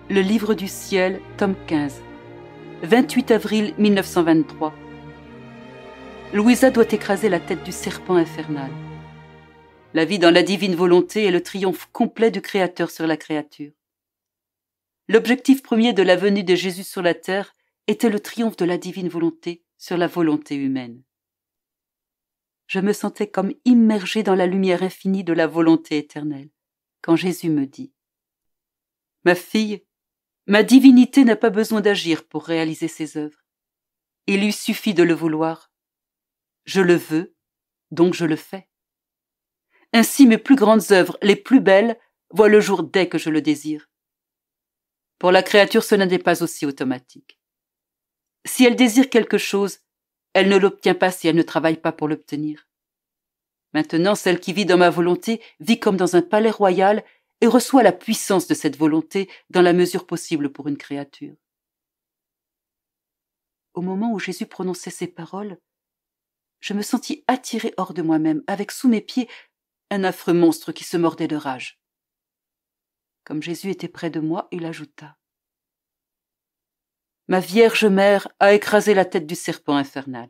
Le livre du ciel, tome 15. 28 avril 1923. Louisa doit écraser la tête du serpent infernal. La vie dans la divine volonté est le triomphe complet du Créateur sur la créature. L'objectif premier de la venue de Jésus sur la terre était le triomphe de la divine volonté sur la volonté humaine. Je me sentais comme immergée dans la lumière infinie de la volonté éternelle, quand Jésus me dit « Ma fille, ma divinité n'a pas besoin d'agir pour réaliser ses œuvres. Il lui suffit de le vouloir. Je le veux, donc je le fais. Ainsi mes plus grandes œuvres, les plus belles, voient le jour dès que je le désire. Pour la créature, cela n'est pas aussi automatique. Si elle désire quelque chose, elle ne l'obtient pas si elle ne travaille pas pour l'obtenir. Maintenant, celle qui vit dans ma volonté vit comme dans un palais royal et reçoit la puissance de cette volonté dans la mesure possible pour une créature. Au moment où Jésus prononçait ces paroles, je me sentis attirée hors de moi-même, avec sous mes pieds un affreux monstre qui se mordait de rage. Comme Jésus était près de moi, il ajouta « Ma Vierge Mère a écrasé la tête du serpent infernal.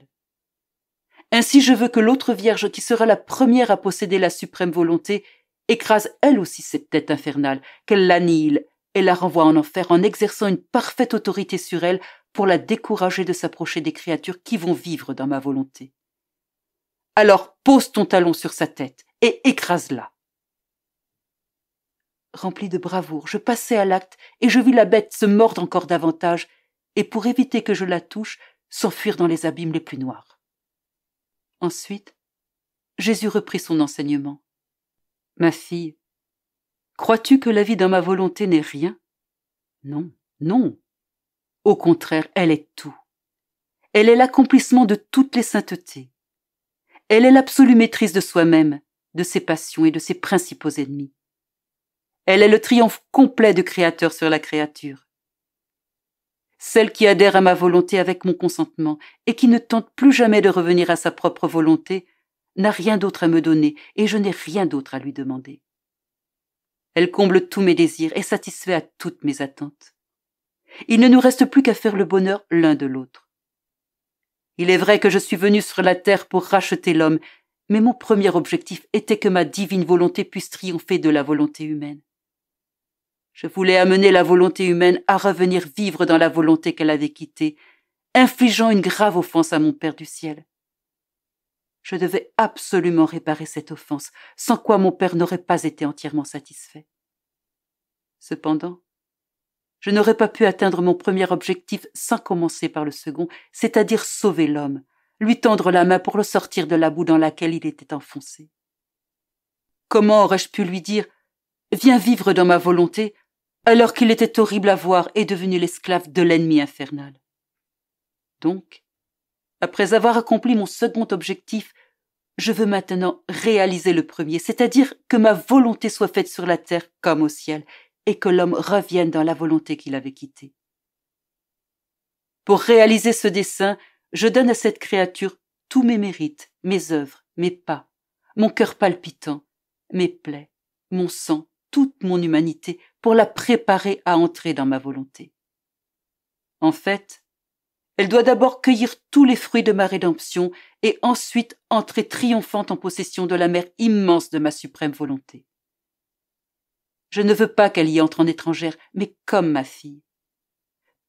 Ainsi je veux que l'autre Vierge, qui sera la première à posséder la suprême volonté, écrase elle aussi cette tête infernale, qu'elle l'annihile et la renvoie en enfer en exerçant une parfaite autorité sur elle pour la décourager de s'approcher des créatures qui vont vivre dans ma volonté. Alors pose ton talon sur sa tête et écrase-la. » Rempli de bravoure, je passai à l'acte et je vis la bête se mordre encore davantage et, pour éviter que je la touche, s'enfuir dans les abîmes les plus noirs. Ensuite, Jésus reprit son enseignement. « Ma fille, crois-tu que la vie dans ma volonté n'est rien ? Non, non. Au contraire, elle est tout. Elle est l'accomplissement de toutes les saintetés. Elle est l'absolue maîtrise de soi-même, de ses passions et de ses principaux ennemis. Elle est le triomphe complet du Créateur sur la créature. Celle qui adhère à ma volonté avec mon consentement et qui ne tente plus jamais de revenir à sa propre volonté n'a rien d'autre à me donner et je n'ai rien d'autre à lui demander. Elle comble tous mes désirs et satisfait à toutes mes attentes. Il ne nous reste plus qu'à faire le bonheur l'un de l'autre. Il est vrai que je suis venue sur la terre pour racheter l'homme, mais mon premier objectif était que ma divine volonté puisse triompher de la volonté humaine. Je voulais amener la volonté humaine à revenir vivre dans la volonté qu'elle avait quittée, infligeant une grave offense à mon Père du ciel. Je devais absolument réparer cette offense, sans quoi mon Père n'aurait pas été entièrement satisfait. Cependant, je n'aurais pas pu atteindre mon premier objectif sans commencer par le second, c'est-à-dire sauver l'homme, lui tendre la main pour le sortir de la boue dans laquelle il était enfoncé. Comment aurais-je pu lui dire « Viens vivre dans ma volonté » alors qu'il était horrible à voir et devenu l'esclave de l'ennemi infernal. Donc, après avoir accompli mon second objectif, je veux maintenant réaliser le premier, c'est-à-dire que ma volonté soit faite sur la terre comme au ciel, et que l'homme revienne dans la volonté qu'il avait quittée. Pour réaliser ce dessein, je donne à cette créature tous mes mérites, mes œuvres, mes pas, mon cœur palpitant, mes plaies, mon sang, toute mon humanité, pour la préparer à entrer dans ma volonté. En fait, elle doit d'abord cueillir tous les fruits de ma rédemption et ensuite entrer triomphante en possession de la mer immense de ma suprême volonté. Je ne veux pas qu'elle y entre en étrangère, mais comme ma fille.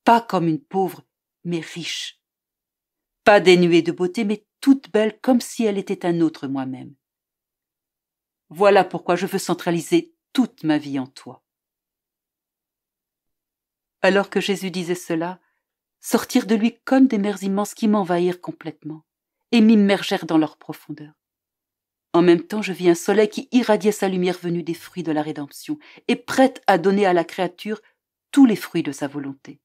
Pas comme une pauvre, mais riche. Pas dénuée de beauté, mais toute belle comme si elle était un autre moi-même. Voilà pourquoi je veux centraliser toute ma vie en toi. » Alors que Jésus disait cela, sortirent de lui comme des mers immenses qui m'envahirent complètement et m'immergèrent dans leur profondeur. En même temps, je vis un soleil qui irradiait sa lumière venue des fruits de la rédemption et prête à donner à la créature tous les fruits de sa volonté.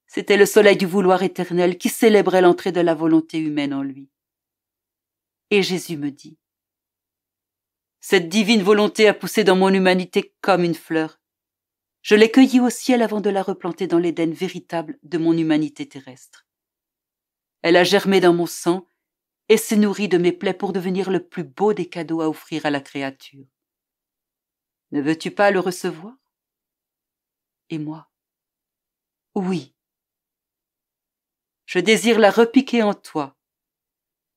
C'était le soleil du vouloir éternel qui célébrait l'entrée de la volonté humaine en lui. Et Jésus me dit « Cette divine volonté a poussé dans mon humanité comme une fleur. Je l'ai cueillie au ciel avant de la replanter dans l'Éden véritable de mon humanité terrestre. Elle a germé dans mon sang et s'est nourrie de mes plaies pour devenir le plus beau des cadeaux à offrir à la créature. Ne veux-tu pas le recevoir ? Et moi, oui. Je désire la repiquer en toi.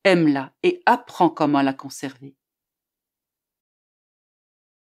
Aime-la et apprends comment la conserver.